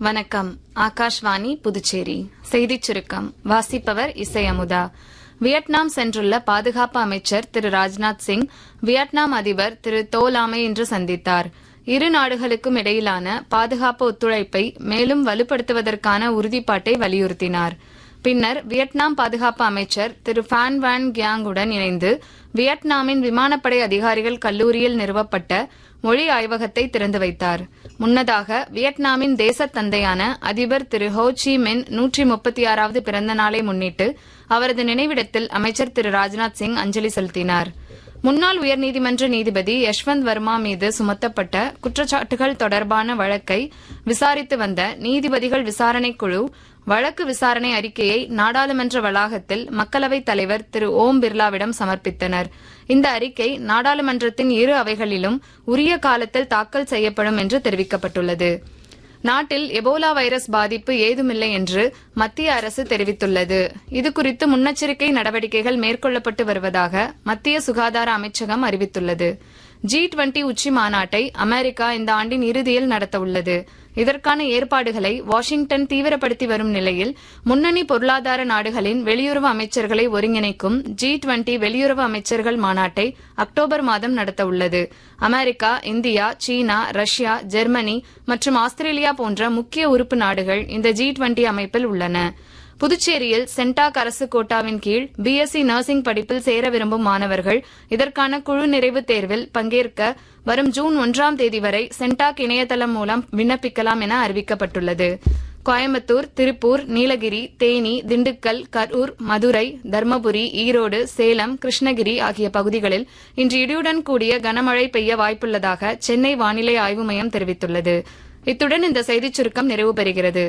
வணக்கம். ஆகாஷ்வாணி புதுச்சேரி செய்திச் சுருக்கம் வாசிப்பவர் இசை அமுதா. வியட்நாம் சென்றுள்ள பாதுகாப்பு அமைச்சர் திரு ராஜ்நாத் சிங் வியட்நாம் அதிபர் திரு தோ லாமை இன்று சந்தித்தார். இரு நாடுகளுக்கும் இடையிலான பாதுகாப்பு ஒத்துழைப்பை மேலும் வலுப்படுத்துவதற்கான உறுதிப்பாட்டை வலியுறுத்தினார். பின்னர் வியட்நாம் பாதுகாப்பு அமைச்சர் திரு பான் வான் கியாங்குடன் இணைந்து வியட்நாமின் விமானப்படை அதிகாரிகள் கல்லூரியில் நிறுவப்பட்ட மொழி ஆய்வகத்தை திறந்து வைத்தார். முன்னதாக வியட்நாமின் தேசத் தந்தையான அதிபர் திரு ஹோ சி மின் 136வது பிறந்த நாளை முன்னிட்டு அவரது நினைவிடத்தில் அமைச்சர் திரு ராஜ்நாத் சிங் அஞ்சலி செலுத்தினார். முன்னாள் உயர்நீதிமன்ற நீதிபதி யஷ்வந்த் வர்மா மீது சுமத்தப்பட்ட குற்றச்சாட்டுகள் தொடர்பான வழக்கை விசாரித்து வந்த நீதிபதிகள் விசாரணைக் குழு வழக்கு விசாரணை அறிக்கையை நாடாளுமன்ற வளாகத்தில் மக்களவைத் தலைவர் திரு ஓம் பிர்லாவிடம் சமர்ப்பித்தனர். இந்த அறிக்கை நாடாளுமன்றத்தின் இரு அவைகளிலும் உரிய காலத்தில் தாக்கல் செய்யப்படும் என்று தெரிவிக்கப்பட்டுள்ளது. நாட்டில் எபோலா வைரஸ் பாதிப்பு ஏதுமில்லை என்று மத்திய அரசு தெரிவித்துள்ளது. இதுகுறித்து முன்னெச்சரிக்கை நடவடிக்கைகள் மேற்கொள்ளப்பட்டு வருவதாக மத்திய சுகாதார அமைச்சகம் அறிவித்துள்ளது. G20 உச்சி மாநாட்டை அமெரிக்கா இந்த ஆண்டின் இறுதியில் நடத்தவுள்ளது. இதற்கான ஏற்பாடுகளை வாஷிங்டன் தீவிரப்படுத்தி வரும் நிலையில் முன்னணி பொருளாதார நாடுகளின் வெளியுறவு அமைச்சர்களை ஒருங்கிணைக்கும் G20 வெளியுறவு அமைச்சர்கள் மாநாட்டை அக்டோபர் மாதம் நடத்தவுள்ளது. அமெரிக்கா, இந்தியா, சீனா, ரஷ்யா, ஜெர்மனி மற்றும் ஆஸ்திரேலியா போன்ற முக்கிய உறுப்பு நாடுகள் இந்த G20 அமைப்பில் உள்ளன. புதுச்சேரியில் சென்டாக் அரசு கோட்டாவின் கீழ் BSc நர்சிங் படிப்பில் சேர விரும்பும் மாணவர்கள் இதற்கான குழு நிறைவு தேர்வில் பங்கேற்க வரும் ஜூன் 1ஆம் தேதி வரை சென்டாக் இணையதளம் மூலம் விண்ணப்பிக்கலாம் என அறிவிக்கப்பட்டுள்ளது. கோயம்புத்தூர், திருப்பூர், நீலகிரி, தேனி, திண்டுக்கல், கரூர், மதுரை, தர்மபுரி, ஈரோடு, சேலம், கிருஷ்ணகிரி ஆகிய பகுதிகளில் இன்று இடியுடன் கூடிய கனமழை பெய்ய வாய்ப்புள்ளதாக சென்னை வானிலை ஆய்வு மையம் தெரிவித்துள்ளது. இத்துடன் இந்த செய்திச் சுருக்கம் நிறைவு பெறுகிறது.